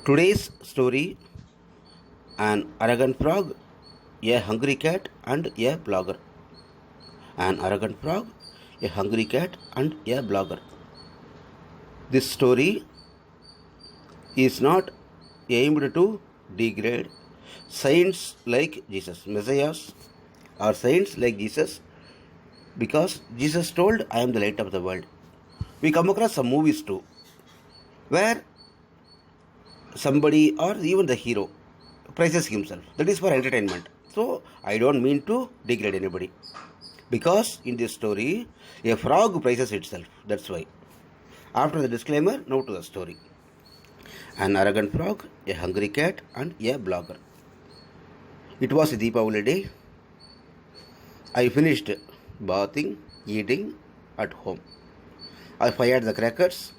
Today's story: an arrogant frog, a hungry cat, and a blogger. An arrogant frog, a hungry cat, and a blogger. This story is not aimed to degrade saints like Jesus, messiahs, or saints like Jesus, because Jesus told, I am the light of the world. We come across some movies too, where somebody or even the hero praises himself. That is for entertainment. So I don't mean to degrade anybody. Because in this story, a frog praises itself. That's why. After the disclaimer, now to the story. An arrogant frog, a hungry cat, and a blogger. It was a Deepavali day. I finished bathing, eating at home. I fired the crackers.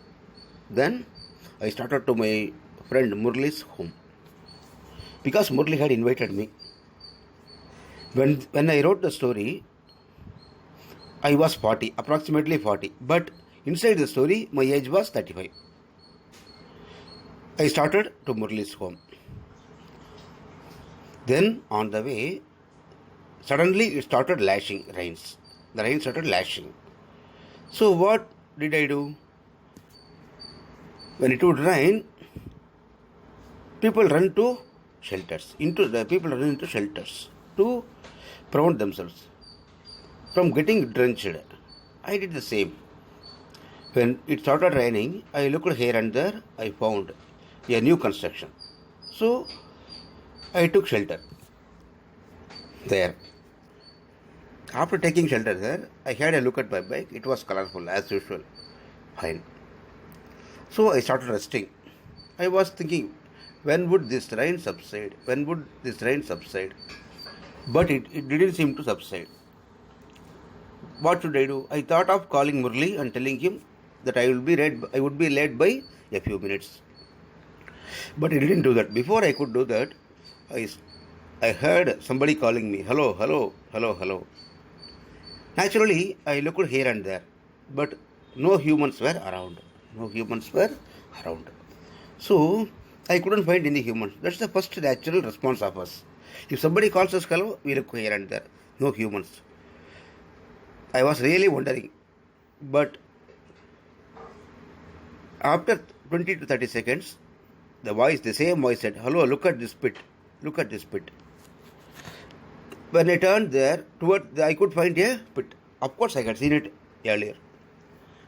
Then I started to my friend Murli's home. Because Murli had invited me. When I wrote the story, I was 40, approximately 40. But inside the story, my age was 35. I started to Murli's home. Then on the way, suddenly it started lashing rains. The rain started lashing. So what did I do? When it would rain, people run to shelters. People run into shelters to prevent themselves from getting drenched. I did the same. When it started raining, I looked here and there. I found a new construction. So I took shelter there. After taking shelter there, I had a look at my bike. It was colorful as usual. Fine. So I started resting. I was thinking, when would this rain subside? When would this rain subside? But it didn't seem to subside. What should I do? I thought of calling Murli and telling him that I would be late by a few minutes. But I didn't do that. Before I could do that, I heard somebody calling me, hello, hello, hello, hello. Naturally, I looked here and there, but no humans were around. No humans were around. So, I couldn't find any humans. That's the first natural response of us. If somebody calls us hello, we look here and there. No humans. I was really wondering. But after 20 to 30 seconds, the same voice said, hello, look at this pit. Look at this pit. When I turned there, I could find a pit. Of course, I had seen it earlier.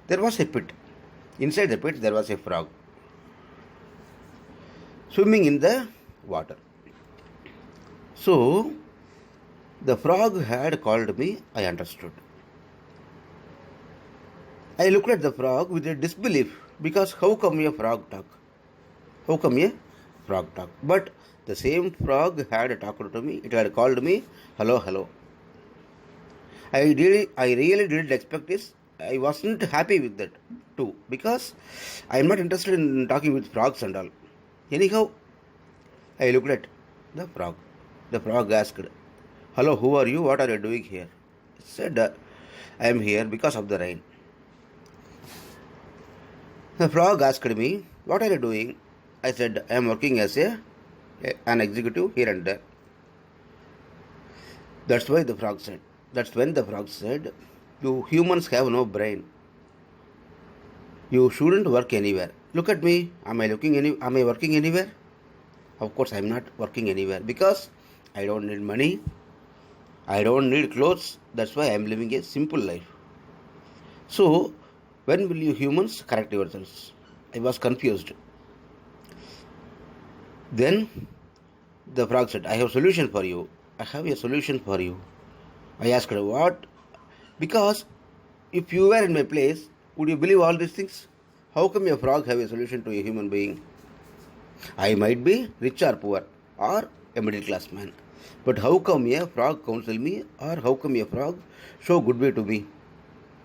There was a pit. Inside the pit, there was a frog swimming in the water. So, the frog had called me, I understood. I looked at the frog with a disbelief, because how come a frog talk? How come a frog talk? But the same frog had talked to me. It had called me, hello, hello. I really didn't expect this. I wasn't happy with that too, because I am not interested in talking with frogs and all. Anyhow, I looked at the frog. The frog asked, hello, who are you? What are you doing here? I said, I am here because of the rain. The frog asked me, what are you doing? I said, I am working as an executive here and there. That's when the frog said, you humans have no brain. You shouldn't work anywhere. Look at me. Am I working anywhere? Of course, I am not working anywhere, because I don't need money. I don't need clothes. That's why I am living a simple life. So, when will you humans correct yourselves? I was confused. Then the frog said, I have a solution for you. I have a solution for you. I asked her, what? Because if you were in my place, would you believe all these things? How come a frog have a solution to a human being? I might be rich or poor, or a middle class man. But how come a frog counsel me, or how come a frog show good way to me?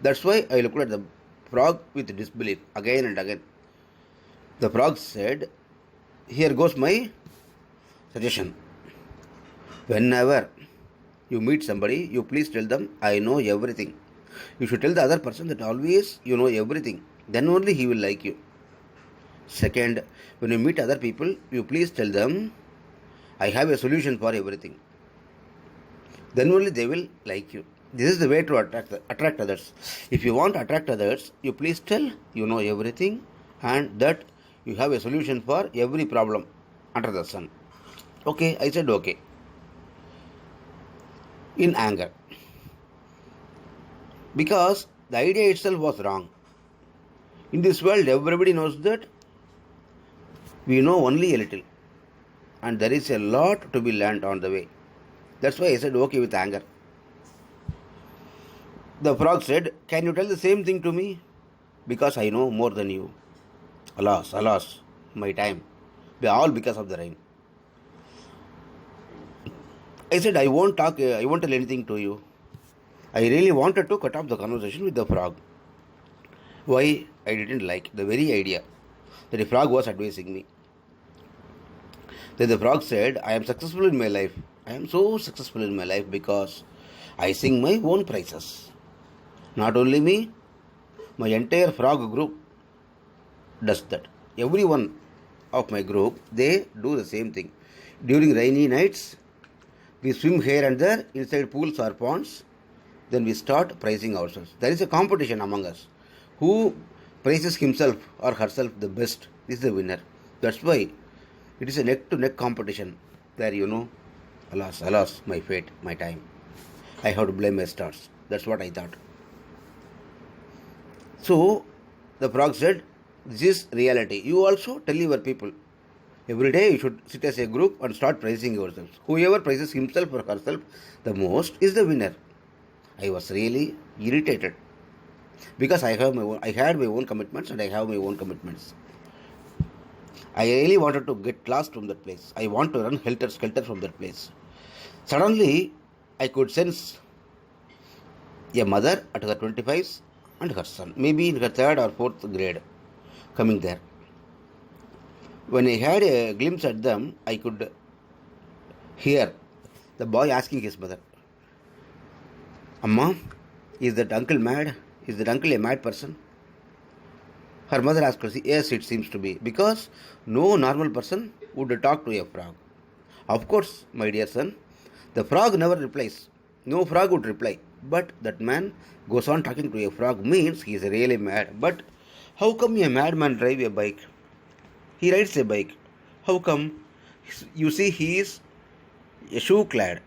That's why I looked at the frog with disbelief again and again. The frog said, here goes my suggestion. Whenever you meet somebody, you please tell them, I know everything. You should tell the other person that always you know everything. Then only he will like you. Second, when you meet other people, you please tell them, I have a solution for everything. Then only they will like you. This is the way to attract others. If you want to attract others, you please tell you know everything and that you have a solution for every problem under the sun. Okay, I said okay. In anger. Because the idea itself was wrong. In this world, everybody knows that we know only a little. And there is a lot to be learned on the way. That's why I said okay with anger. The frog said, can you tell the same thing to me? Because I know more than you. Alas, alas, my time. All because of the rain. I said, I won't tell anything to you. I really wanted to cut off the conversation with the frog. Why? I didn't like the very idea that the frog was advising me. Then the frog said, I am successful in my life. I am so successful in my life because I sing my own praises. Not only me, my entire frog group does that. Every one of my group, they do the same thing. During rainy nights, we swim here and there inside pools or ponds. Then we start praising ourselves. There is a competition among us. Who praises himself or herself the best is the winner. That's why it is a neck-to-neck competition. There alas, alas, my fate, my time. I have to blame my stars. That's what I thought. So, the frog said, this is reality. You also tell your people. Every day you should sit as a group and start praising yourselves. Whoever praises himself or herself the most is the winner. I was really irritated because I had my own commitments and I have my own commitments. I really wanted to get lost from that place. I want to run helter-skelter from that place. Suddenly, I could sense a mother at her 25s and her son, maybe in her 3rd or 4th grade, coming there. When I had a glimpse at them, I could hear the boy asking his mother, Amma, is that uncle mad? Is that uncle a mad person? Her mother asked her, yes, it seems to be, because no normal person would talk to a frog. Of course, my dear son, the frog never replies. No frog would reply. But that man goes on talking to a frog means he is really mad. But how come a madman drive a bike? He rides a bike. How come? You see, he is a shoe clad.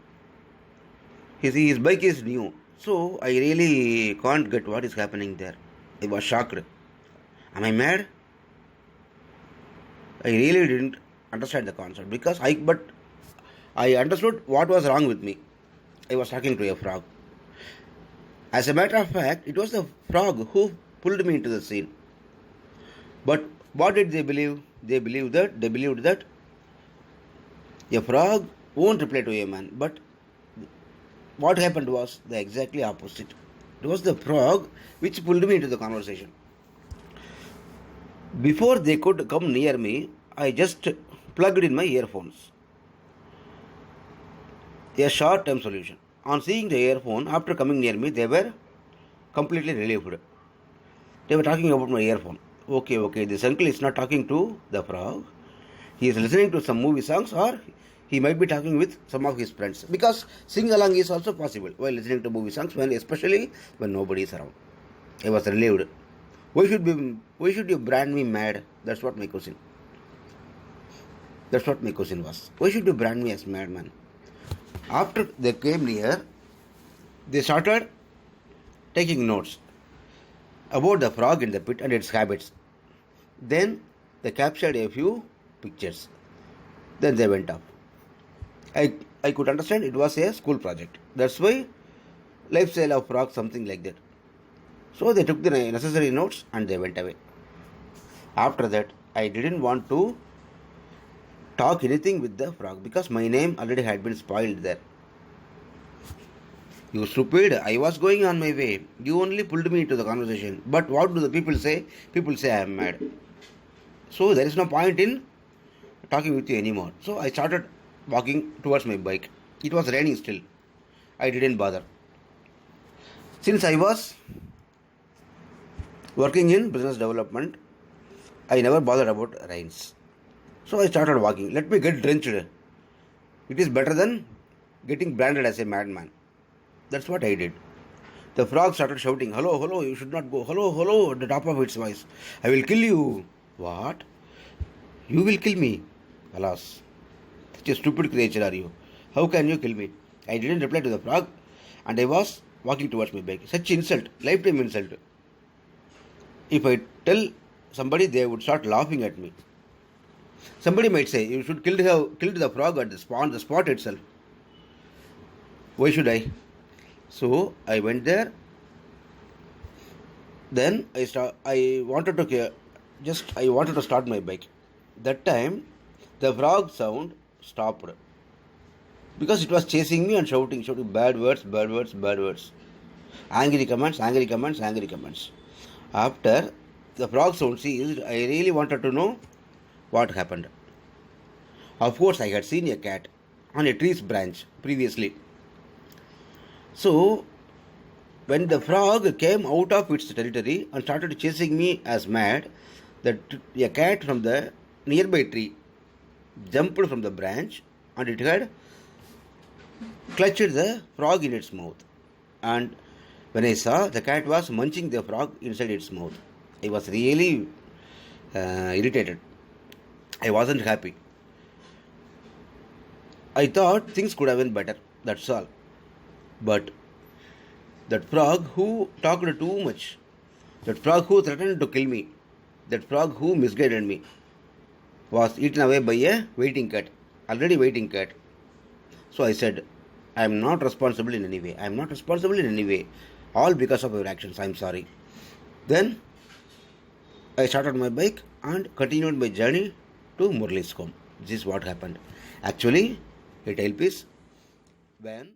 His bike is new. So I really can't get what is happening there. I was shocked. Am I mad? I really didn't understand the concept because I understood what was wrong with me. I was talking to a frog. As a matter of fact, it was the frog who pulled me into the scene. But what did they believe? They believed that a frog won't reply to a man. But what happened was the exactly opposite. It was the frog which pulled me into the conversation. Before they could come near me, I just plugged in my earphones. A short-term solution. On seeing the earphone, after coming near me, they were completely relieved. They were talking about my earphone. Okay, this uncle is not talking to the frog. He is listening to some movie songs or he might be talking with some of his friends. Because sing along is also possible while listening to movie songs, especially when nobody is around. I was relieved. Why should you brand me mad? That's what my question was. Why should you brand me as madman? After they came near, they started taking notes about the frog in the pit and its habits. Then they captured a few pictures. Then they went off. I could understand it was a school project. That's why lifestyle of frog, something like that. So they took the necessary notes and they went away. After that, I didn't want to talk anything with the frog because my name already had been spoiled there. You stupid, I was going on my way. You only pulled me into the conversation. But what do the people say? People say I am mad. So there is no point in talking with you anymore. So I started walking towards my bike. It was raining still. I didn't bother. Since I was working in business development, I never bothered about rains. So I started walking. Let me get drenched. It is better than getting branded as a madman. That's what I did. The frog started shouting, "Hello, hello, you should not go. Hello, hello," at the top of its voice. "I will kill you." What? You will kill me? Alas, such a stupid creature are you. How can you kill me? I didn't reply to the frog and I was walking towards my bike. Such insult, lifetime insult. If I tell somebody, they would start laughing at me. Somebody might say, you should kill the frog at the spot itself. Why should I? So I went there. Then I wanted to start my bike. That time, the frog sound stopped because it was chasing me and shouting bad words, bad words, bad words. Angry comments, angry comments, angry comments. After the frog sound ceased, I really wanted to know what happened. Of course, I had seen a cat on a tree's branch previously. So, when the frog came out of its territory and started chasing me as mad, a cat from the nearby tree jumped from the branch and it had clutched the frog in its mouth. And when I saw, the cat was munching the frog inside its mouth, I was really irritated. I wasn't happy. I thought things could have been better, that's all. But that frog who talked too much, that frog who threatened to kill me, that frog who misguided me, was eaten away by a waiting cat, already waiting cat. So I said, I am not responsible in any way. I am not responsible in any way. All because of your actions. I am sorry. Then I started my bike and continued my journey to Murli's home. This is what happened. Actually, a tale piece. When